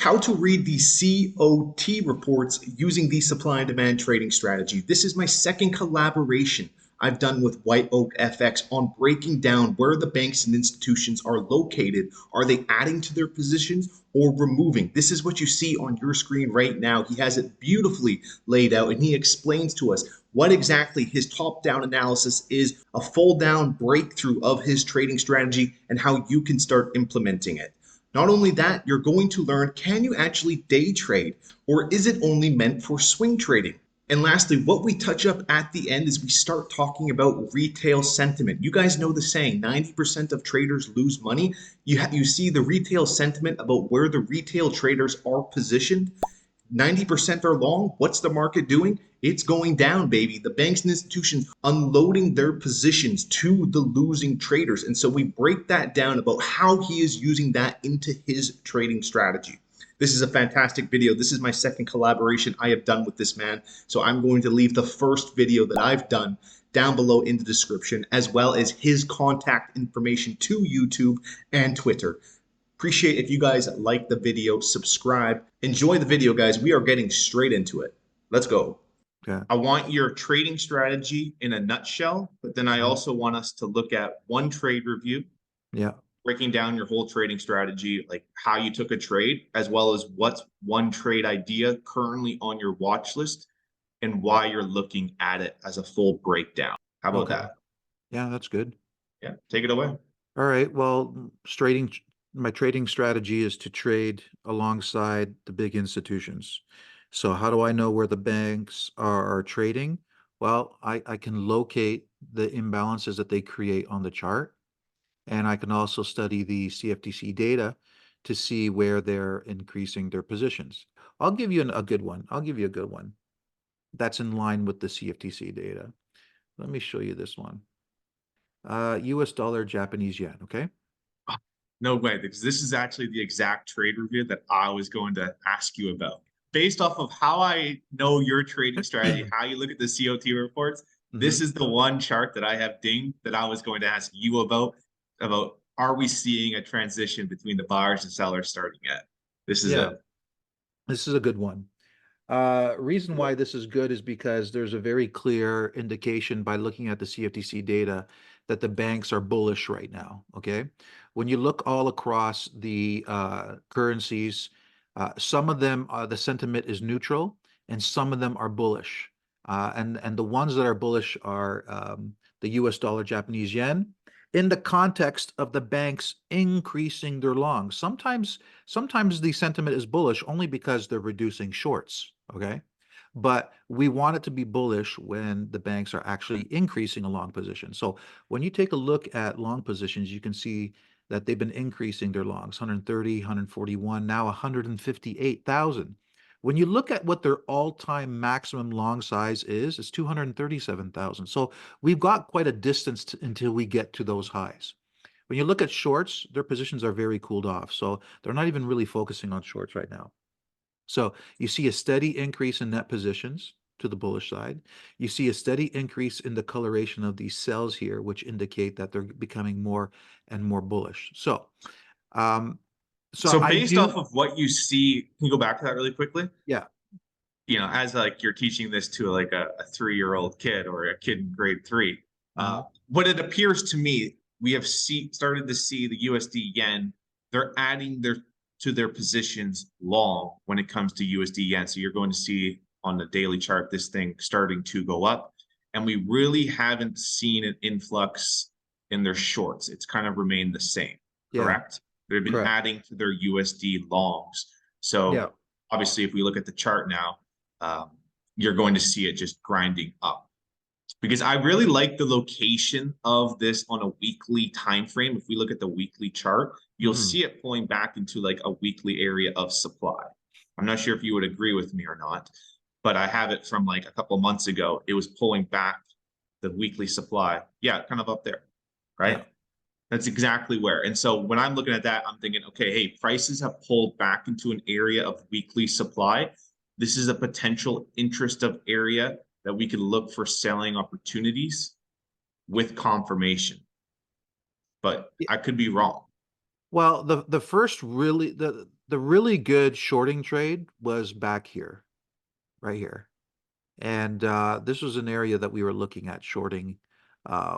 How to read the COT reports using the supply and demand trading strategy. This is my second collaboration I've done with White Oak FX on breaking down where the banks and institutions are located. Are they adding to their positions or removing? This is what you see on your screen right now. He has it beautifully laid out and he explains to us what exactly his top-down analysis is, a full-down breakthrough of his trading strategy, and how you can start implementing it. Not only that, you're going to learn, can you actually day trade, or is it only meant for swing trading? And lastly, what we touch up at the end is we start talking about retail sentiment. You guys know the saying, 90% of traders lose money. You see the retail sentiment about where the retail traders are positioned. 90% are long. What's the market doing? It's going down, baby. The banks and institutions unloading their positions to the losing traders. And so we break that down about how he is using that into his trading strategy. This is a fantastic video. This is my second collaboration I have done with this man. So I'm going to leave the first video that I've done down below in the description, as well as his contact information to YouTube and Twitter. Appreciate if you guys like the video, subscribe. Enjoy the video, guys. We are getting straight into it. Let's go. Okay. I want your trading strategy in a nutshell, but then I also want us to look at one trade review. Yeah. Breaking down your whole trading strategy, like how you took a trade, as well as what's one trade idea currently on your watch list and why you're looking at it as a full breakdown. How about that? Yeah, that's good. Yeah, take it away. All right. Well, my trading strategy is to trade alongside the big institutions. So how do I know where the banks are trading? Well, I can locate the imbalances that they create on the chart. And I can also study the CFTC data to see where they're increasing their positions. I'll give you a good one. I'll give you a good one. That's in line with the CFTC data. Let me show you this one. US dollar, Japanese yen, okay? No way, because this is actually the exact trade review that I was going to ask you about. Based off of how I know your trading strategy, how you look at the COT reports, this is the one chart that I have dinged that I was going to ask you about are we seeing a transition between the buyers and sellers starting yet? This is it. This is a good one. Reason why this is good is because there's a very clear indication by looking at the CFTC data that the banks are bullish right now, okay? When you look all across the currencies, some of them, the sentiment is neutral, and some of them are bullish. And the ones that are bullish are the US dollar, Japanese yen, in the context of the banks increasing their longs. Sometimes the sentiment is bullish only because they're reducing shorts, okay? But we want it to be bullish when the banks are actually increasing a long position. So when you take a look at long positions, you can see that they've been increasing their longs, 130, 141, now 158,000. When you look at what their all-time maximum long size is, it's 237,000. So we've got quite a distance until we get to those highs. When you look at shorts, their positions are very cooled off. So they're not even really focusing on shorts right now. So you see a steady increase in net positions to the bullish side. You see a steady increase in the coloration of these cells here, which indicate that they're becoming more and more bullish. So based off of what you see, can you go back to that really quickly? Yeah. You know, as like you're teaching this to like a 3-year-old kid or a kid in grade 3, what it appears to me, we have started to see the USD yen, they're adding to their positions long when it comes to USD yen. So you're going to see on the daily chart this thing starting to go up, and we really haven't seen an influx in their shorts. It's kind of remained the same. Correct? They've been adding to their USD longs. So obviously, if we look at the chart now, you're going to see it just grinding up. Because I really like the location of this on a weekly time frame. If we look at the weekly chart, you'll see it pulling back into like a weekly area of supply. I'm not sure if you would agree with me or not, but I have it from like a couple months ago. It was pulling back the weekly supply. Yeah, kind of up there, right? Yeah. That's exactly where. And so when I'm looking at that, I'm thinking, okay, hey, prices have pulled back into an area of weekly supply. This is a potential interest of area that we could look for selling opportunities with confirmation. But I could be wrong. Well, the first really, the really good shorting trade was back here, right here. And this was an area that we were looking at shorting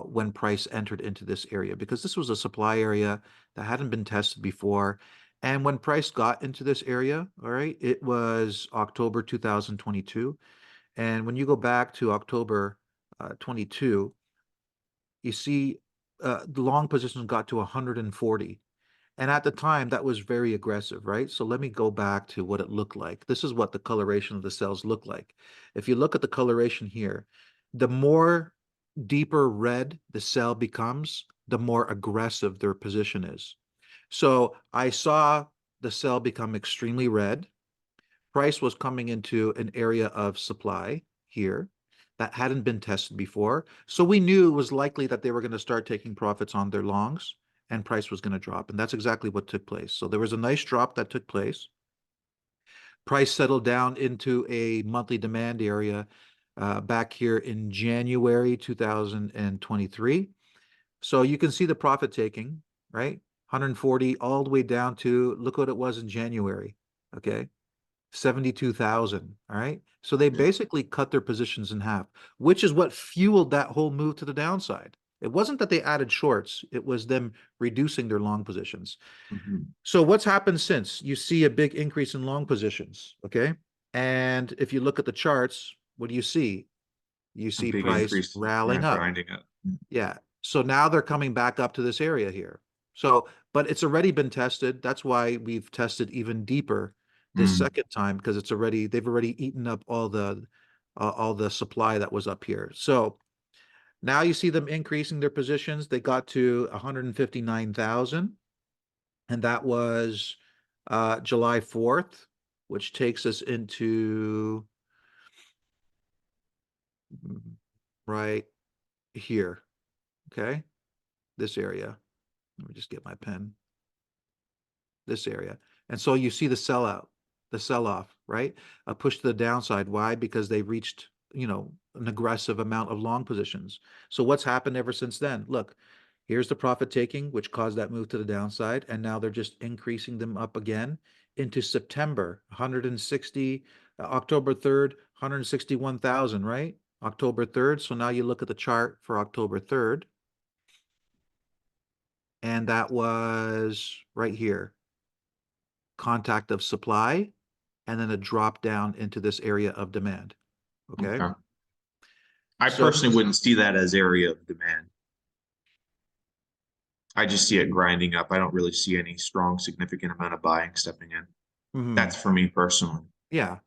when price entered into this area because this was a supply area that hadn't been tested before. And when price got into this area, all right, it was October 2022. And when you go back to October 22, you see the long positions got to 140. And at the time, that was very aggressive, right? So let me go back to what it looked like. This is what the coloration of the cells look like. If you look at the coloration here, the more deeper red the cell becomes, the more aggressive their position is. So I saw the cell become extremely red. Price was coming into an area of supply here that hadn't been tested before. So we knew it was likely that they were going to start taking profits on their longs and price was going to drop. And that's exactly what took place. So there was a nice drop that took place. Price settled down into a monthly demand area back here in January 2023. So you can see the profit taking, right? 140 all the way down to, look what it was in January. Okay. 72,000. All right. So they Yeah. basically cut their positions in half, which is what fueled that whole move to the downside. It wasn't that they added shorts, it was them reducing their long positions. Mhm. So what's happened since? You see a big increase in long positions. Okay. And if you look at the charts, what do you see? You A see big price increase. Yeah, rallying up. grinding up. Yeah. So now they're coming back up to this area here. So, but it's already been tested. That's why we've tested even deeper this Mm. second time because they've already eaten up all the supply that was up here. So now you see them increasing their positions. They got to 159,000, and that was July 4th, which takes us into right here. Okay, this area. Let me just get my pen. This area. And so you see the sellout, the sell off, right? A push to the downside. Why? Because they reached, an aggressive amount of long positions. So what's happened ever since then? Look, here's the profit taking, which caused that move to the downside. And now they're just increasing them up again into September, 160, October 3rd, 161,000, right? October 3rd. So now you look at the chart for October 3rd, and that was right here, contact of supply, and then a drop down into this area of demand. Okay. Okay. I So, personally wouldn't see that as area of demand. I just see it grinding up. I don't really see any strong, significant amount of buying stepping in. mhm, That's for me personally. yeah.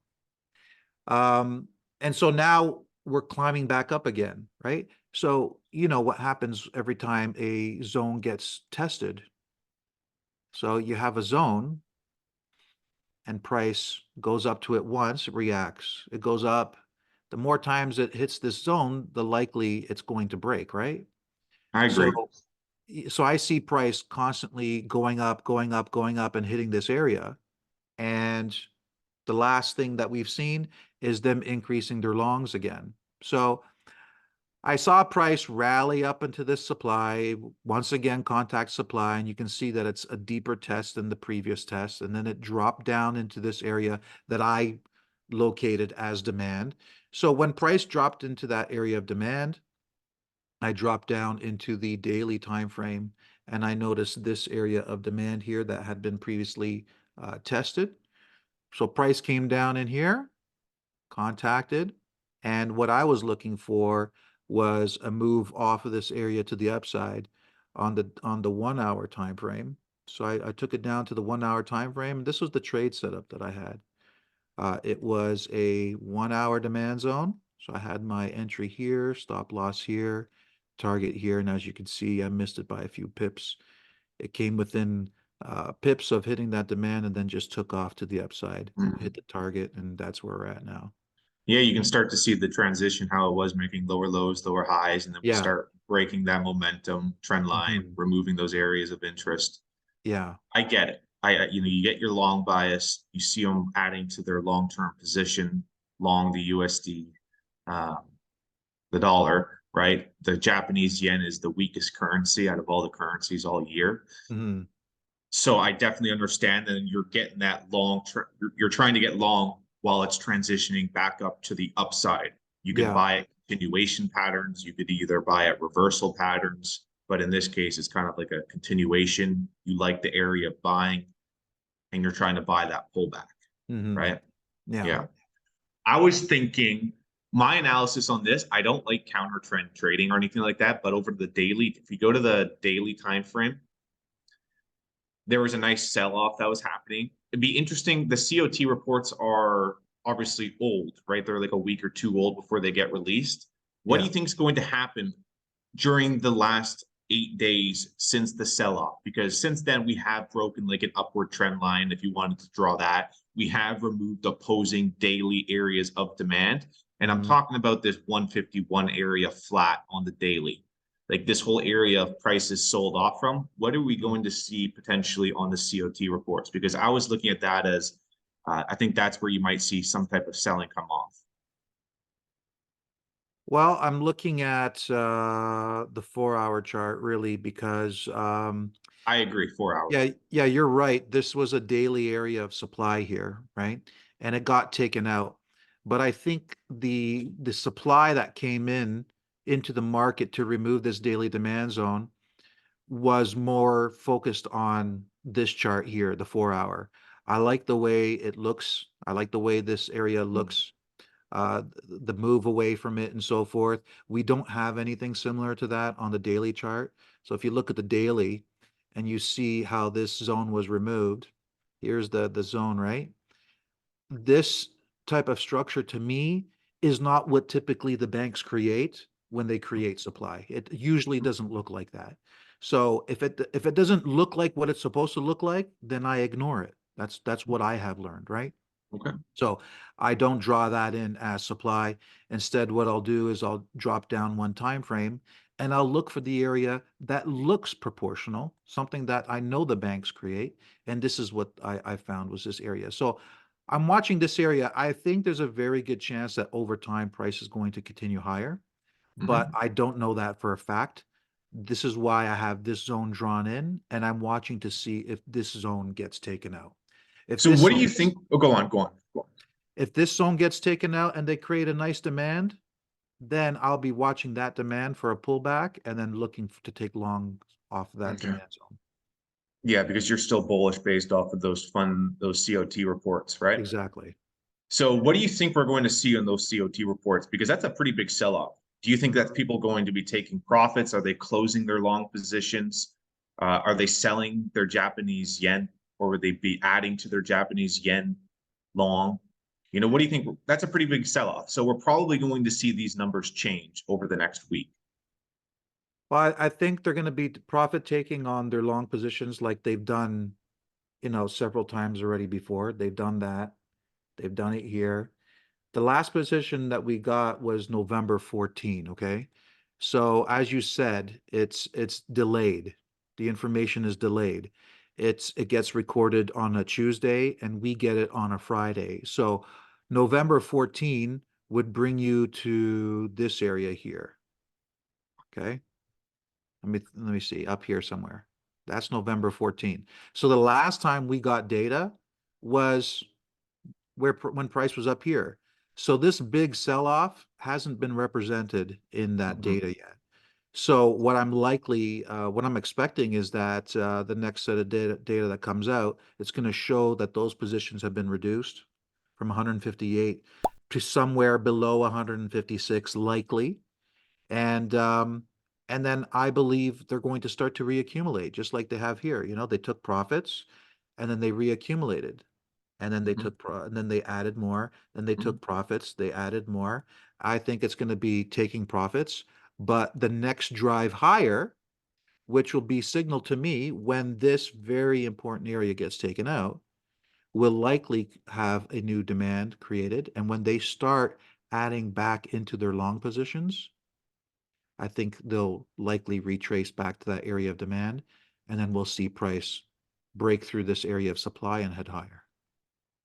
Um, and so now we're climbing back up again, right? So, you know what happens every time a zone gets tested. So you have a zone and price goes up to it once, it reacts, it goes up. The more times it hits this zone, the likely it's going to break, right? I agree. So so I see price constantly going up, going up, going up, and hitting this area. And the last thing that we've seen is them increasing their longs again. So I saw price rally up into this supply, once again, contact supply, and you can see that it's a deeper test than the previous test. And then it dropped down into this area that I located as demand. So when price dropped into that area of demand, I dropped down into the daily time frame and I noticed this area of demand here that had been previously tested. So price came down in here, contacted, and what I was looking for was a move off of this area to the upside on the 1 hour time frame. So I took it down to the 1 hour time frame. This was the trade setup that I had. It was a 1 hour demand zone. So I had my entry here, stop loss here, target here. And as you can see, I missed it by a few pips. It came within pips of hitting that demand and then just took off to the upside, hit Mm. the target, and that's where we're at now. Yeah, you can start to see the transition, how it was making lower lows, lower highs, and then we Yeah. start breaking that momentum trend line, Mhm. removing those areas of interest. Yeah. I get it. You get your long bias. You see them adding to their long-term position, long the USD, um, the dollar, right? The Japanese yen is the weakest currency out of all the currencies all year. Mhm. So I definitely understand that you're getting that you're trying to get long while it's transitioning back up to the upside. You could Yeah. buy it continuation patterns, you could either buy it reversal patterns, but in this case, it's kind of like a continuation. You like the area of buying and you're trying to buy that pullback, Hmm. right? Yeah. Yeah. I was thinking my analysis on this, I don't like counter trend trading or anything like that, but over the daily, if you go to the daily time frame, there was a nice sell-off that was happening. It'd be interesting. The COT reports are obviously old, right? They're like a week or two old before they get released. What do Yeah. you think is going to happen during the last 8 days since the sell-off? Because since then we have broken like an upward trend line, if you wanted to draw that. We have removed opposing daily areas of demand. And I'm Hmm. talking about this 151 area flat on the daily. Like this whole area of prices sold off from. What are we going to see potentially on the COT reports? Because I was looking at that as I think that's where you might see some type of selling come off. Well, I'm looking at the 4 hour chart really because I agree, 4 hour. yeah, you're right. This was a daily area of supply here, right? And it got taken out. But I think the supply that came in into the market to remove this daily demand zone was more focused on this chart here, the 4 hour. I like the way it looks. I like the way this area looks, the move away from it and so forth. We don't have anything similar to that on the daily chart. So if you look at the daily and you see how this zone was removed, here's the zone, right? This type of structure to me is not what typically the banks create when they create supply. It usually doesn't look like that. So if it doesn't look like what it's supposed to look like, then I ignore it. That's what I have learned, right? Okay. So I don't draw that in as supply. Instead, what I'll do is I'll drop down one time frame and I'll look for the area that looks proportional, something that I know the banks create. And this is what I found was this area. So I'm watching this area. I think there's a very good chance that over time price is going to continue higher, but Mhm. I don't know that for a fact. This is why I have this zone drawn in and I'm watching to see if this zone gets taken out. If So this what do zone you think? Oh, go on, go on, go on. if this zone gets taken out and they create a nice demand, then I'll be watching that demand for a pullback and then looking to take long off of that Okay. demand zone. Yeah, because you're still bullish based off of those COT reports, right? Exactly. So what do you think we're going to see on those COT reports? Because that's a pretty big sell-off. Do you think that people going to be taking profits? Are they closing their long positions? Are they selling their Japanese yen, or would they be adding to their Japanese yen long? What do you think? That's a pretty big sell-off. So we're probably going to see these numbers change over the next week. Well, I think they're going to be profit taking on their long positions like they've done, several times already before. They've done that. They've done it here. The last position that we got was November 14, okay? So as you said, it's delayed. The information is delayed. It gets recorded on a Tuesday and we get it on a Friday. So November 14 would bring you to this area here, okay? Let me see, up here somewhere. That's November 14. So the last time we got data was when price was up here. So this big sell-off hasn't been represented in that Mhm. data yet. So what I'm expecting is that the next set of data that comes out, it's going to show that those positions have been reduced from 158 to somewhere below 156 likely. And and then I believe they're going to start to reaccumulate, just like they have here. They took profits and then they reaccumulated and then Mhm. and then they added more, then they Mhm. took profits, they added more. I think it's going to be taking profits, but the next drive higher, which will be signaled to me when this very important area gets taken out, will likely have a new demand created. And when they start adding back into their long positions, I think they'll likely retrace back to that area of demand, and then we'll see price break through this area of supply and head higher.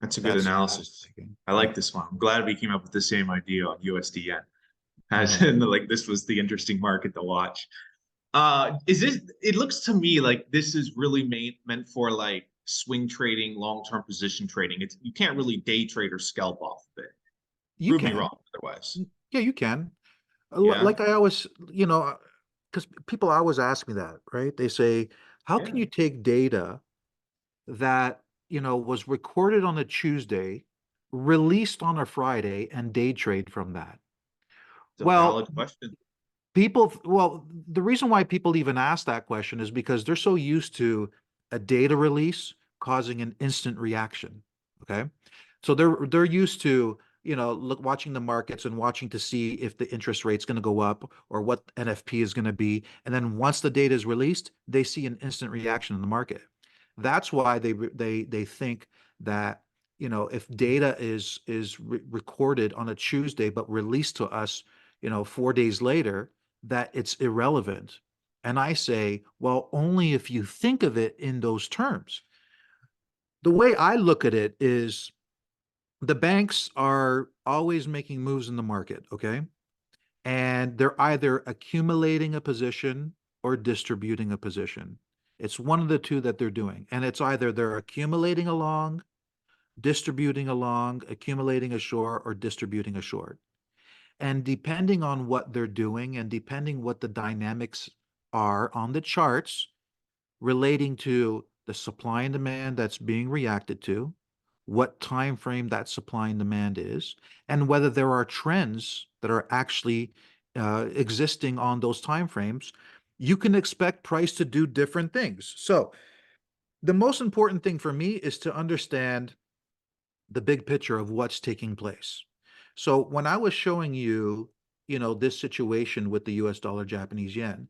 That's a good That's analysis. thinking. I Yeah. like this one. I'm glad we came up with the same idea on USD yen. As Mhm. in, like this was the interesting market to watch. Is this? It looks to me like this is really meant for like swing trading, long-term position trading. It's you can't really day trade or scalp off of it. You Prove me can. wrong otherwise. Yeah, you can. Yeah, Like I always, because people always ask me that, right? They say, how can yeah. you take data that, was recorded on a Tuesday, released on a Friday, and day trade from that? It's a Well, valid question. the reason why people even ask that question is because they're so used to a data release causing an instant reaction. Okay. So they're used to, watching the markets and watching to see if the interest rate's going to go up or what NFP is going to be. And then once the data is released, they see an instant reaction in the market. That's why they think that, if data is recorded on a Tuesday but released to us, 4 days later, that it's irrelevant. And I say, well, only if you think of it in those terms. The way I look at it is the banks are always making moves in the market, okay? And they're either accumulating a position or distributing a position. It's one of the two that they're doing. And it's either they're accumulating along, distributing along, accumulating a short, or distributing a short. And depending on what they're doing and depending what the dynamics are on the charts relating to the supply and demand that's being reacted to, what time frame that supply and demand is, and whether there are trends that are actually existing on those time frames, you can expect price to do different things. So the most important thing for me is to understand the big picture of what's taking place. So when I was showing you, this situation with the US dollar Japanese yen,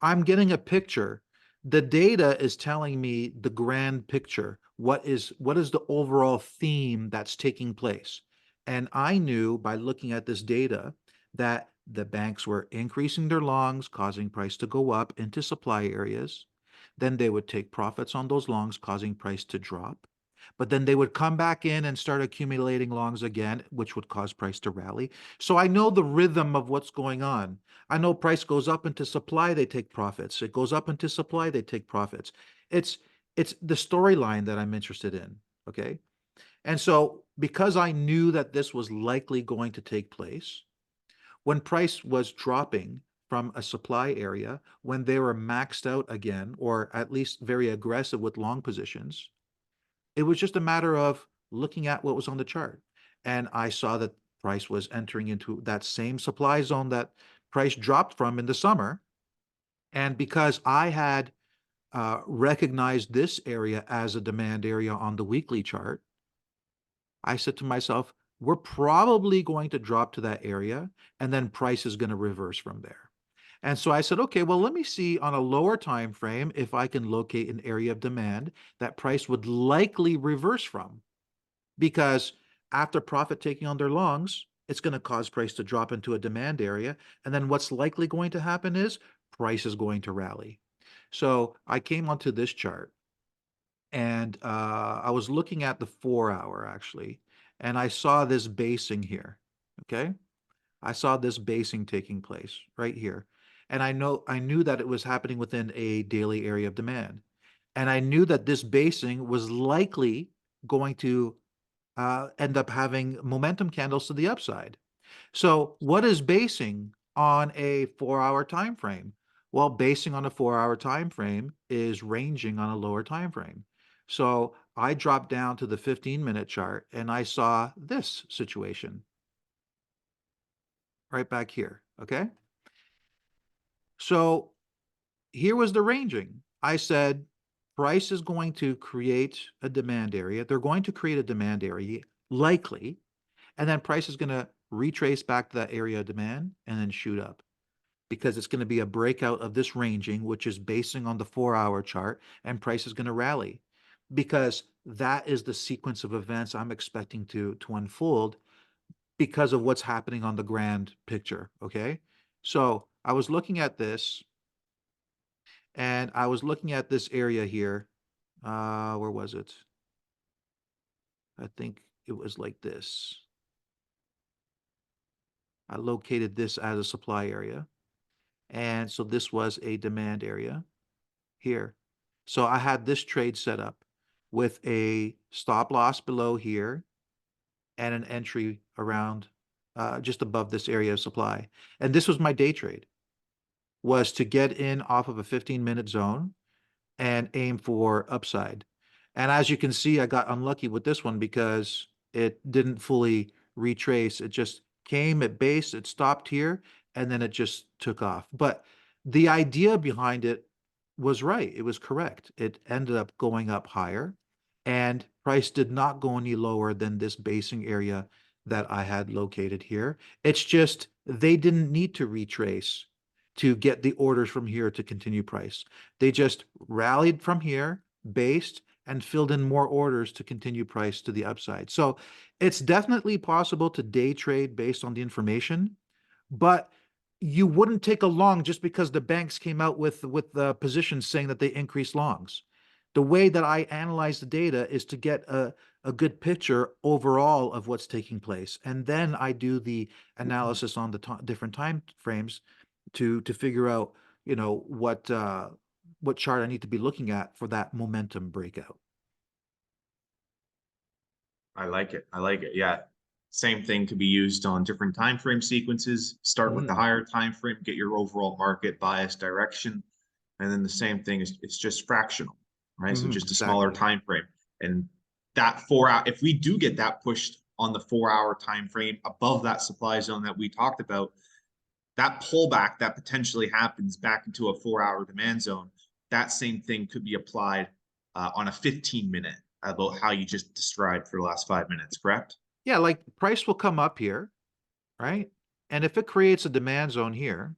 I'm getting a picture. The data is telling me the grand picture. What is the overall theme that's taking place? And I knew by looking at this data that the banks were increasing their longs, causing price to go up into supply areas. Then they would take profits on those longs, causing price to drop. But then they would come back in and start accumulating longs again, which would cause price to rally. So I know the rhythm of what's going on. I know price goes up into supply, they take profits. It goes up into supply, they take profits. It's it's the storyline that I'm interested in. Okay. And so because I knew that this was likely going to take place, when price was dropping from a supply area, when they were maxed out again, or at least very aggressive with long positions, it was just a matter of looking at what was on the chart. And I saw that price was entering into that same supply zone that price dropped from in the summer. And because I had recognized this area as a demand area on the weekly chart, I said to myself, we're probably going to drop to that area and then price is going to reverse from there. And so I said, okay, well, let me see on a lower time frame if I can locate an area of demand that price would likely reverse from. Because after profit taking on their longs, it's going to cause price to drop into a demand area. And then what's likely going to happen is price is going to rally. So I came onto this chart and I was looking at the 4 hour actually, and I saw this basing here. Okay. I saw this basing taking place right here. And I knew that it was happening within a daily area of demand. And I knew that this basing was likely going to end up having momentum candles to the upside. So what is basing on a 4 hour time frame? Well, basing on a 4 hour time frame is ranging on a lower time frame. So I dropped down to the 15-minute chart and I saw this situation right back here. Okay. So here was the ranging. I said price is going to create a demand area. They're going to create a demand area likely. And then price is going to retrace back to that area of demand and then shoot up because it's going to be a breakout of this ranging, which is basing on the 4 hour chart, and price is going to rally because that is the sequence of events I'm expecting to unfold because of what's happening on the grand picture. Okay. So I was looking at this and I was looking at this area here. Where was it? I think it was like this. I located this as a supply area. And so this was a demand area here. So I had this trade set up with a stop loss below here and an entry around just above this area of supply. And this was my day trade, was to get in off of a 15-minute zone and aim for upside. And as you can see, I got unlucky with this one because it didn't fully retrace. It just came at base, it stopped here, and then it just took off. But the idea behind it was right. It was correct. It ended up going up higher, and price did not go any lower than this basing area that I had located here. It's just they didn't need to retrace to get the orders from here to continue price. They just rallied from here, based, and filled in more orders to continue price to the upside. So it's definitely possible to day trade based on the information, but you wouldn't take a long just because the banks came out with the positions saying that they increased longs. The way that I analyze the data is to get a good picture overall of what's taking place. And then I do the analysis on the different time frames to figure out, what chart I need to be looking at for that momentum breakout. I like it. I like it. Yeah. Same thing could be used on different time frame sequences. Start with the Mhm. higher time frame, get your overall market bias direction, and then the same thing is it's just fractional, right? So just a smaller Exactly. time frame. And that 4 hour, if we do get that pushed on the 4 hour time frame above that supply zone that we talked about, that pullback that potentially happens back into a 4 hour demand zone, that same thing could be applied on a 15-minute about how you just described for the last 5 minutes, correct? Yeah, like price will come up here, right? And if it creates a demand zone here,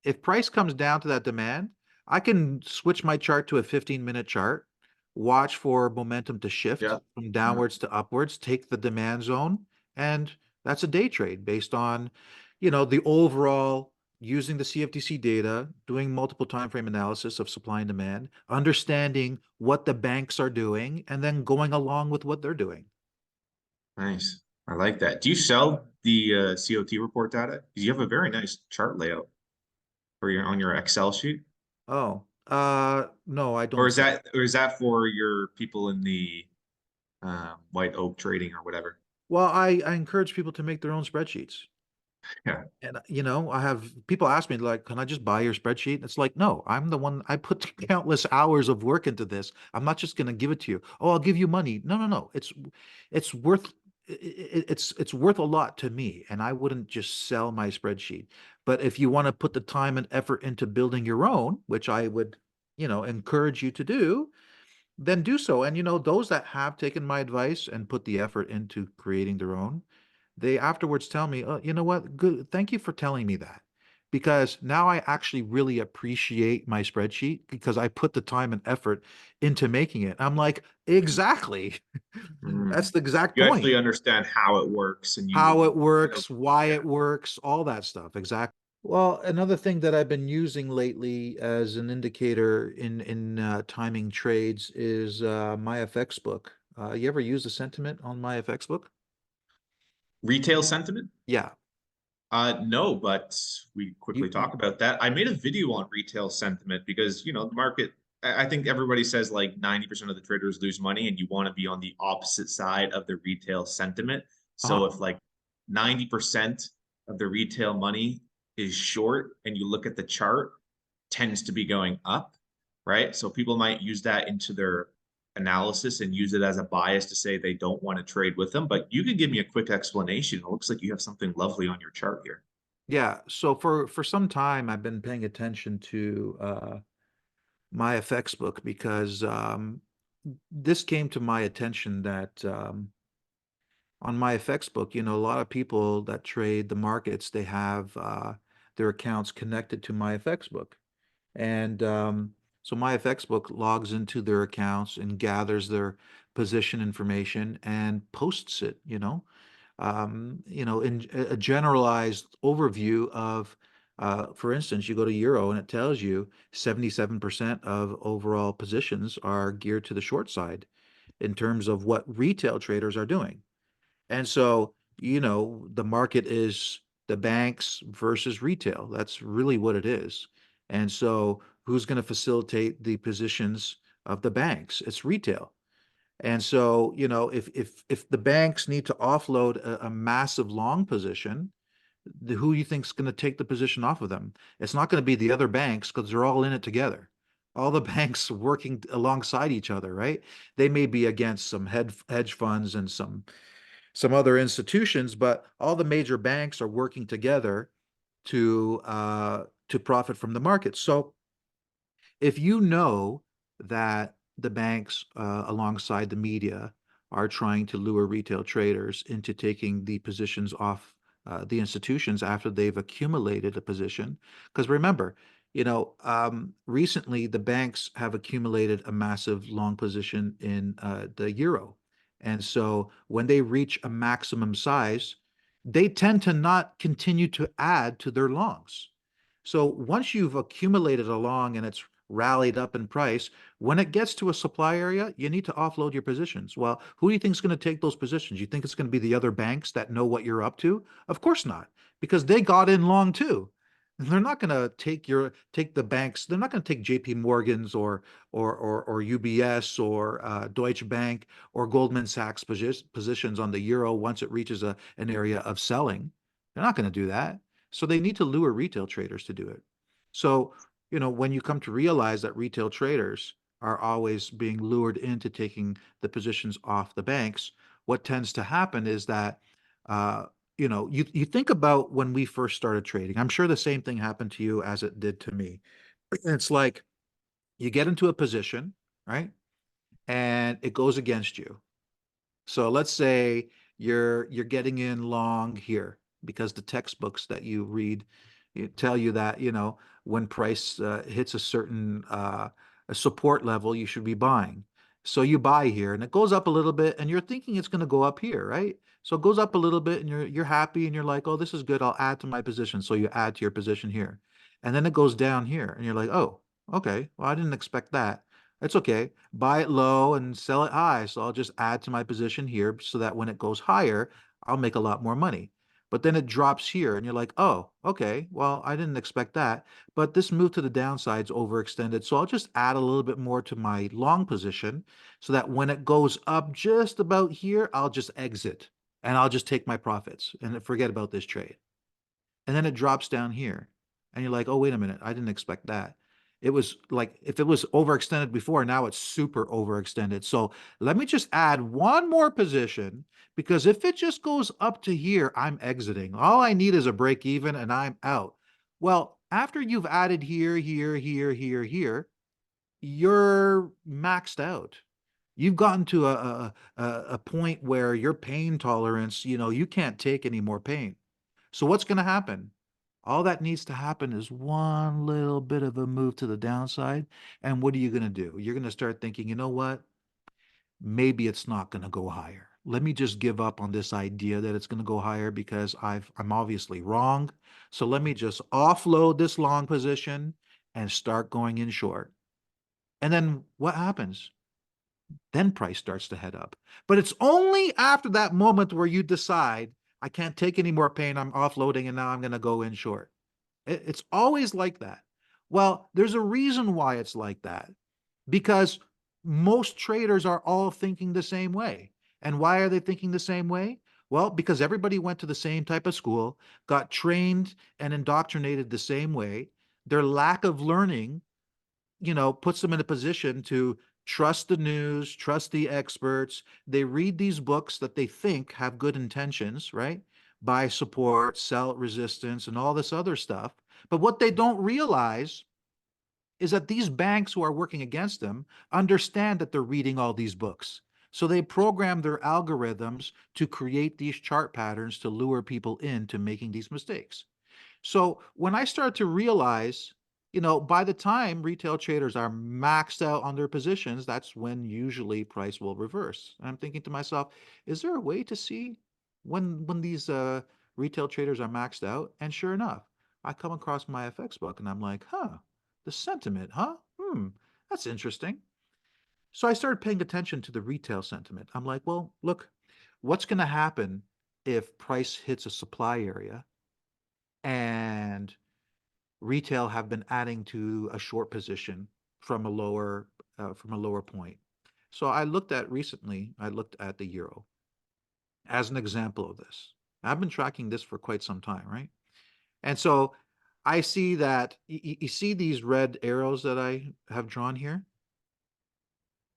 if price comes down to that demand, I can switch my chart to a 15-minute chart, watch for momentum to shift Yeah. from Yeah. downwards to upwards, take the demand zone, and that's a day trade based on, the overall using the CFTC data, doing multiple time frame analysis of supply and demand, understanding what the banks are doing, and then going along with what they're doing. Nice. I like that. Do you sell the COT report data? Because you have a very nice chart layout for your on your Excel sheet. Oh, no, I Or don't is sell. that for your people in the white oak trading or whatever? Well, I encourage people to make their own spreadsheets. Yeah. And I have people ask me like, "Can I just buy your spreadsheet?" It's like, no, I'm the one. I put countless hours of work into this. I'm not just going to give it to you. Oh, I'll give you money. No, no, no. It's worth it's worth a lot to me, and I wouldn't just sell my spreadsheet. But if you want to put the time and effort into building your own, which I would, encourage you to do, then do so. And those that have taken my advice and put the effort into creating their own, they afterwards tell me, "Oh, you know what? Good. Thank you for telling me that." Because now I actually really appreciate my spreadsheet because I put the time and effort into making it. I'm like, exactly. Mm. That's the exact You point. actually understand how it works and How it you know, works, why yeah. it works, all that stuff. Exactly. Well, another thing that I've been using lately as an indicator in timing trades is my FX book. You ever use the sentiment on my FX book? Retail sentiment? Yeah. No, but we You, quickly you talk about that. I made a video on retail sentiment because, the market, I think everybody says like 90% of the traders lose money and you want to be on the opposite side of the retail sentiment. So uh if like 90% of the retail money is short and you look at the chart, tends to be going up, right? So people might use that into their analysis and use it as a bias to say they don't want to trade with them. But you could give me a quick explanation. It looks like you have something lovely on your chart here. Yeah, so for some time I've been paying attention to my FX book because this came to my attention that on my FX book, a lot of people that trade the markets, they have their accounts connected to my FX book. And so my FX book logs into their accounts and gathers their position information and posts it, in a generalized overview of, for instance, you go to Euro and it tells you 77% of overall positions are geared to the short side in terms of what retail traders are doing. And so, the market is the banks versus retail. That's really what it is. And so who's going to facilitate the positions of the banks? It's retail. And so, if the banks need to offload a massive long position, who you think is going to take the position off of them? It's not going to be the other banks because they're all in it together. All the banks working alongside each other, right? They may be against some hedge funds and some other institutions, but all the major banks are working together to profit from the market. So if you know that the banks, alongside the media, are trying to lure retail traders into taking the positions off the institutions after they've accumulated a position, because remember, recently the banks have accumulated a massive long position in the euro. And so when they reach a maximum size, they tend to not continue to add to their longs. So once you've accumulated a long and it's rallied up in price, when it gets to a supply area, you need to offload your positions. Well, who do you think is going to take those positions? You think it's going to be the other banks that know what you're up to? Of course not, because they got in long too. They're not going to take the banks. They're not going to take J.P. Morgan's or UBS or Deutsche Bank or Goldman Sachs positions on the euro once it reaches an area of selling. They're not going to do that. So they need to lure retail traders to do it. So, when you come to realize that retail traders are always being lured into taking the positions off the banks, what tends to happen is that, you think about when we first started trading. I'm sure the same thing happened to you as it did to me. It's like you get into a position, right? And it goes against you. So let's say you're getting in long here because the textbooks that you read tell you that, when price hits a certain a support level, you should be buying. So you buy here and it goes up a little bit and you're thinking it's going to go up here, right? So it goes up a little bit and you're happy and you're like, "Oh, this is good. I'll add to my position." So you add to your position here. And then it goes down here and you're like, "Oh, okay. Well, I didn't expect that." It's okay. Buy it low and sell it high. So I'll just add to my position here so that when it goes higher, I'll make a lot more money. But then it drops here and you're like, oh, okay, well, I didn't expect that. But this move to the downside's overextended. So I'll just add a little bit more to my long position so that when it goes up just about here, I'll just exit and I'll just take my profits and forget about this trade. And then it drops down here. And you're like, oh, wait a minute, I didn't expect that. It was like if it was overextended before, now it's super overextended. So let me just add one more position because if it just goes up to here, I'm exiting. All I need is a break even and I'm out. Well, after you've added here, here, here, here, here, you're maxed out. You've gotten to a point where your pain tolerance, you can't take any more pain. So what's going to happen? All that needs to happen is one little bit of a move to the downside. And what are you going to do? You're going to start thinking, you know what? Maybe it's not going to go higher. Let me just give up on this idea that it's going to go higher because I'm obviously wrong. So let me just offload this long position and start going in short. And then what happens? Then price starts to head up. But it's only after that moment where you decide, I can't take any more pain, I'm offloading, and now I'm going to go in short. It's always like that. Well, there's a reason why it's like that because most traders are all thinking the same way. And why are they thinking the same way? Well, because everybody went to the same type of school, got trained and indoctrinated the same way. Their lack of learning, puts them in a position to trust the news, trust the experts. They read these books that they think have good intentions, right? Buy support, sell resistance, and all this other stuff. But what they don't realize is that these banks who are working against them understand that they're reading all these books. So they program their algorithms to create these chart patterns to lure people into making these mistakes. So when I start to realize, by the time retail traders are maxed out on their positions, that's when usually price will reverse. And I'm thinking to myself, is there a way to see when these retail traders are maxed out? And sure enough, I come across my FX book and I'm like, the sentiment, huh? That's interesting. So I started paying attention to the retail sentiment. I'm like, well, look, what's going to happen if price hits a supply area? and retail have been adding to a short position from a lower point. So I looked at the euro as an example of this. I've been tracking this for quite some time, right? And so I see that you see these red arrows that I have drawn here.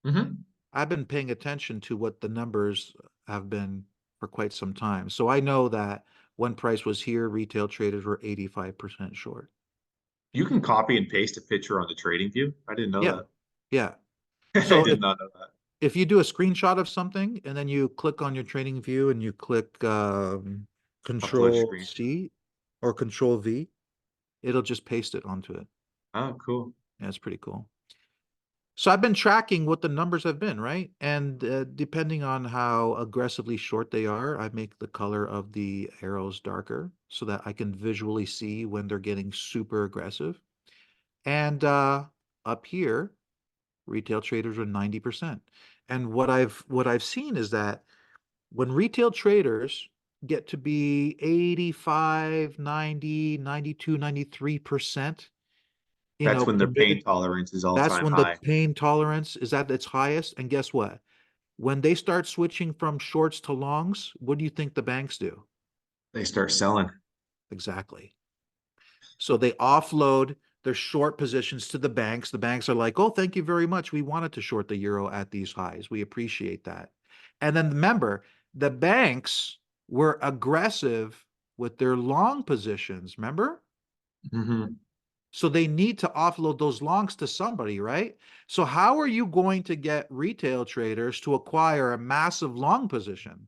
Mm-hmm. I've been paying attention to what the numbers have been for quite some time. So I know that when price was here, retail traders were 85% short. You can copy and paste a picture on the trading view. I didn't know Yeah. that. Yeah. I So did not know that. if you do a screenshot of something and then you click on your trading view and you click Upload Control screen. C or Control V, it'll just paste it onto it. Oh, cool. Yeah, it's pretty cool. So I've been tracking what the numbers have been, right? And depending on how aggressively short they are, I make the color of the arrows darker so that I can visually see when they're getting super aggressive. And up here, retail traders are 90%. And what I've seen is that when retail traders get to be 85, 90, 92, 93%, That's when their committed, pain tolerance is all that's time when the high. pain tolerance is at its highest. And guess what? When they start switching from shorts to longs, what do you think the banks do? They start selling. Exactly. So they offload their short positions to the banks. The banks are like, oh, thank you very much. We wanted to short the euro at these highs. We appreciate that. And then remember, the banks were aggressive with their long positions. Remember? Mm-hmm. So they need to offload those longs to somebody, right? So how are you going to get retail traders to acquire a massive long position?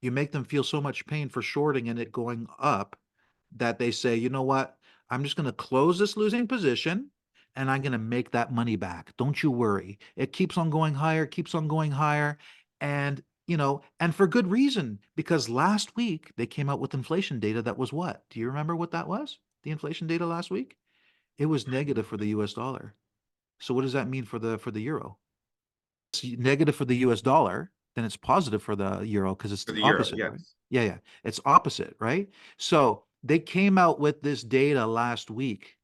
You make them feel so much pain for shorting and it going up that they say, you know what? I'm just going to close this losing position and I'm going to make that money back. Don't you worry. It keeps on going higher, keeps on going higher. And, and for good reason, because last week they came out with inflation data that was what? Do you remember what that was? The inflation data last week? It was negative for the US dollar. So what does that mean for the euro? It's negative for the US dollar, then it's positive for the euro because it's For the the euro, opposite, right? yes. Yeah, yeah. It's opposite, right? So they came out with this data last week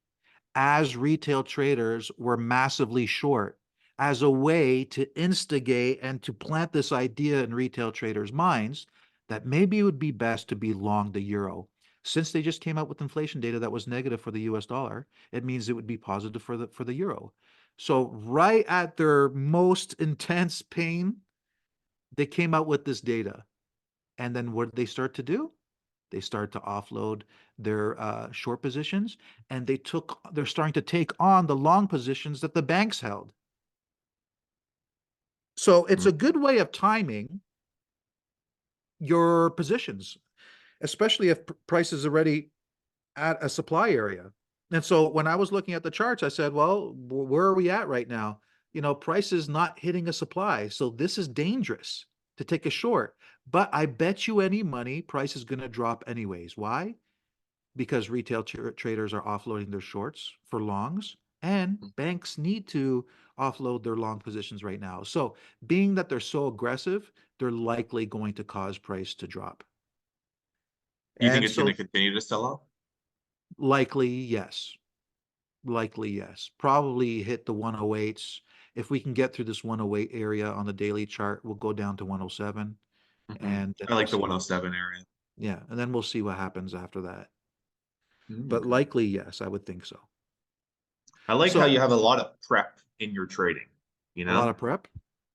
as retail traders were massively short as a way to instigate and to plant this idea in retail traders' minds that maybe it would be best to be long the euro. Since they just came out with inflation data that was negative for the US dollar, it means it would be positive for the euro. So right at their most intense pain, they came out with this data. And then what did they start to do? They start to offload their short positions, and they're starting to take on the long positions that the banks held. So it's Mm. a good way of timing your positions, especially if price is already at a supply area. And so when I was looking at the charts, I said, well, where are we at right now? Price is not hitting a supply. So this is dangerous to take a short. But I bet you any money price is going to drop anyways. Why? Because retail traders are offloading their shorts for longs, and banks need to offload their long positions right now. So being that they're so aggressive, they're likely going to cause price to drop. Do you think And it's going to so continue to sell off? likely, yes. Likely, yes. Probably hit the 108s. If we can get through this 108 area on the daily chart, we'll go down to 107 Hmm. and then I we'll like the see what, 107 area. yeah, and then we'll see what happens after that. But Okay. likely, yes, I would think so. I like how So you have a lot of prep in your trading, you a lot know? of prep.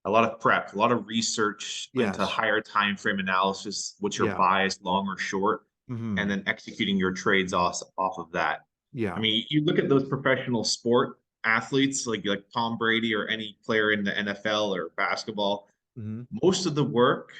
A lot of prep, a lot of research into Yes. higher time frame analysis, what's your Yeah. bias, long or short, and Hmm. then executing your trades off of that. I Yeah. mean, you look at those professional sport athletes like Tom Brady or any player in the NFL or basketball, Hmm. most of the work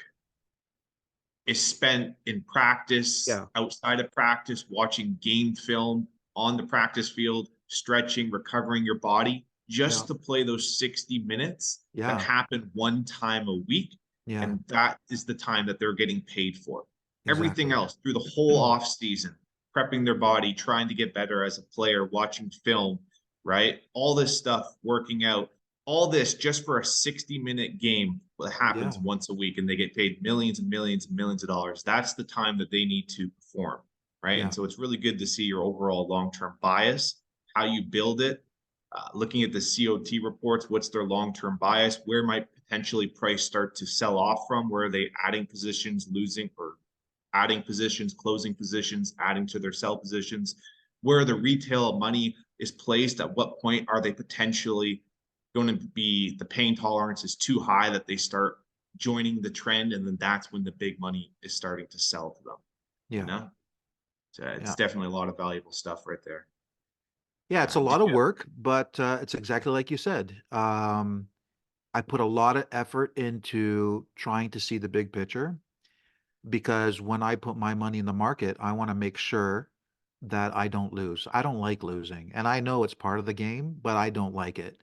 is spent in practice, Yeah. outside of practice, watching game film on the practice field, stretching, recovering your body, Yeah. just to play those 60 minutes that Yeah. happen one time a week. Yeah. And that is the time that they're getting paid for. Everything Exactly. else through the whole off season, prepping their body, trying to get better as a player, watching film, right? All this stuff, working out. All this just for a 60-minute game that happens Yeah, once a week and they get paid millions and millions and millions of dollars. That's the time that they need to perform, right? And yeah, so it's really good to see your overall long-term bias, how you build it, looking at the COT reports, what's their long-term bias, where might potentially price start to sell off from, where are they adding positions, losing, or adding positions, closing positions, adding to their sell positions, where the retail money is placed, at what point are they potentially going to be, the pain tolerance is too high that they start joining the trend, and then that's when the big money is starting to sell to them, you yeah, know? So it's yeah. definitely a lot of valuable stuff right there. Yeah, it's a Did lot of you work, but it's exactly like you said. I put a lot of effort into trying to see the big picture because when I put my money in the market, I want to make sure that I don't lose. I don't like losing, and I know it's part of the game, but I don't like it.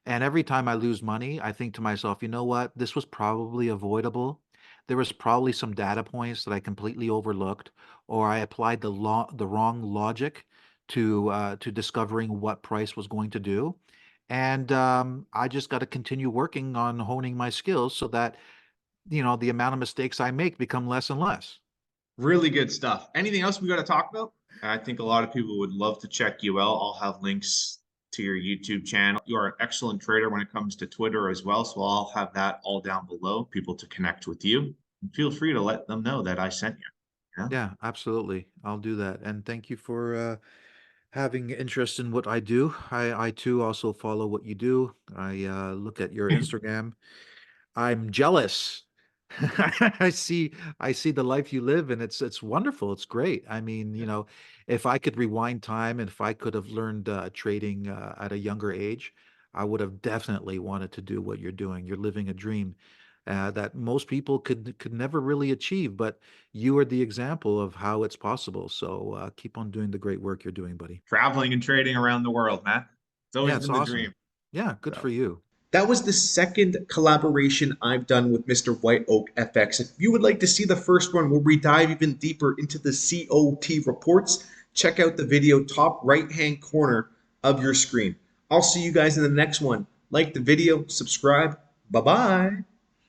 And every time I lose money, I think to myself, you know what? This was probably avoidable. There was probably some data points that I completely overlooked, or I applied the wrong logic to discovering what price was going to do. And I just got to continue working on honing my skills so that the amount of mistakes I make become less and less. really good stuff? Anything else we got to talk about? I think a lot of people would love to check you out. I'll have links to your YouTube channel. You are an excellent trader when it comes to Twitter as well. So I'll have that all down below, people to connect with you. And feel free to let them know that I sent you. Yeah. Yeah, absolutely. I'll do that. And thank you for having interest in what I do. I too also follow what you do. I look at your Instagram. I'm jealous. I see I see the life you live and it's wonderful. It's great. I mean, if I could rewind time and if I could have learned trading at a younger age, I would have definitely wanted to do what you're doing. You're living a dream that most people could never really achieve, but you are the example of how it's possible. So keep on doing the great work you're doing, buddy. Traveling and trading around the world, man. It's Yeah, always it's been the awesome. dream. Yeah, good for So you. that was the second collaboration I've done with Mr. White Oak FX. If you would like to see the first one where we dive even deeper into the COT reports, check out the video top right hand corner of your screen. I'll see you guys in the next one. Like the video, subscribe. Bye bye.